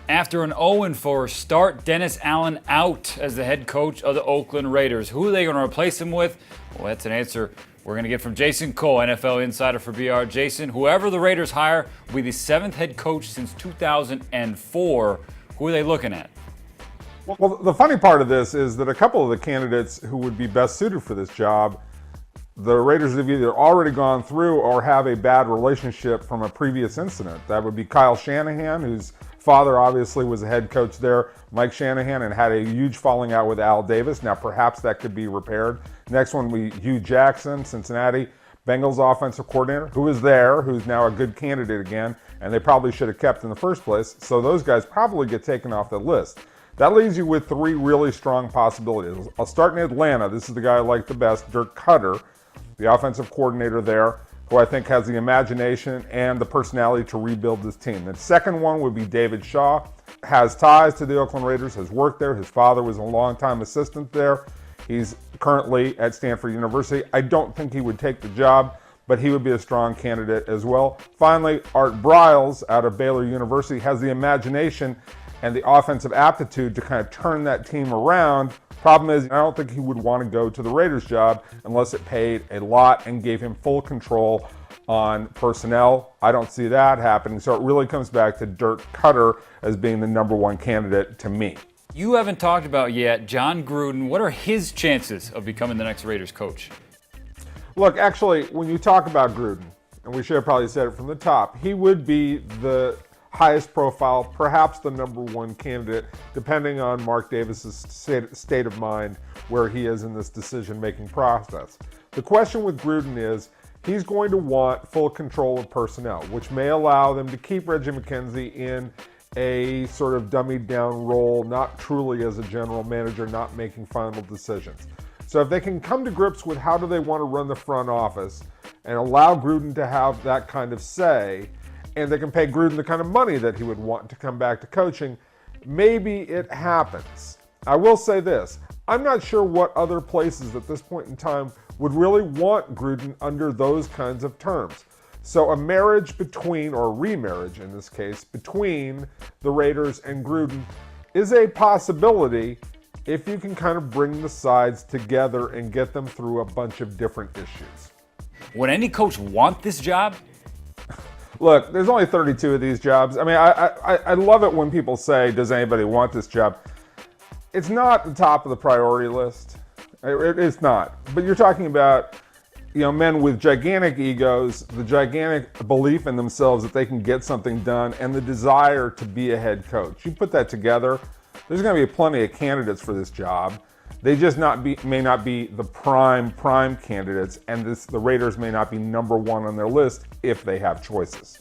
After an 0-4 start, Dennis Allen out as the head coach of the Oakland Raiders. Who are they going to replace him with? Well, that's an answer we're going to get from Jason Cole, NFL insider for BR. Jason, whoever the Raiders hire will be the 7th head coach since 2004. Who are they looking at? Well, the funny part of this is that a couple of the candidates who would be best suited for this job, the Raiders have either already gone through or have a bad relationship from a previous incident. That would be Kyle Shanahan, whose father obviously was a head coach there, Mike Shanahan, and had a huge falling out with Al Davis. Now, perhaps that could be repaired. Next one would be Hugh Jackson, Cincinnati Bengals offensive coordinator, who is there, who's now a good candidate again, and they probably should have kept in the first place. So those guys probably get taken off the list. That leaves you with 3 really strong possibilities. I'll start in Atlanta. This is the guy I like the best, Dirk Cutter, the offensive coordinator there, who I think has the imagination and the personality to rebuild this team. The second one would be David Shaw, has ties to the Oakland Raiders, has worked there. His father was a longtime assistant there. He's currently at Stanford University. I don't think he would take the job, but he would be a strong candidate as well. Finally, Art Briles out of Baylor University has the imagination and the offensive aptitude to kind of turn that team around. Problem is, I don't think he would want to go to the Raiders job unless it paid a lot and gave him full control on personnel. I don't see that happening. So it really comes back to Dirk Cutter as being the number 1 candidate to me. You haven't talked about yet John Gruden. What are his chances of becoming the next Raiders coach? Look, actually, when you talk about Gruden, and we should have probably said it from the top, he would be the highest profile, perhaps the number 1 candidate, depending on Mark Davis's state of mind where he is in this decision-making process. The question with Gruden is, he's going to want full control of personnel, which may allow them to keep Reggie McKenzie in a sort of dummied down role, not truly as a general manager, not making final decisions. So if they can come to grips with how do they want to run the front office and allow Gruden to have that kind of say, and they can pay Gruden the kind of money that he would want to come back to coaching, maybe it happens. I will say this, I'm not sure what other places at this point in time would really want Gruden under those kinds of terms. So a marriage between, or a remarriage in this case, between the Raiders and Gruden is a possibility if you can kind of bring the sides together and get them through a bunch of different issues. Would any coach want this job? Look, there's only 32 of these jobs. I mean, I love it when people say, does anybody want this job? It's not the top of the priority list. It's not. But you're talking about, men with gigantic egos, the gigantic belief in themselves that they can get something done, and the desire to be a head coach. You put that together, there's going to be plenty of candidates for this job. They just may not be the prime candidates, and the Raiders may not be number 1 on their list if they have choices.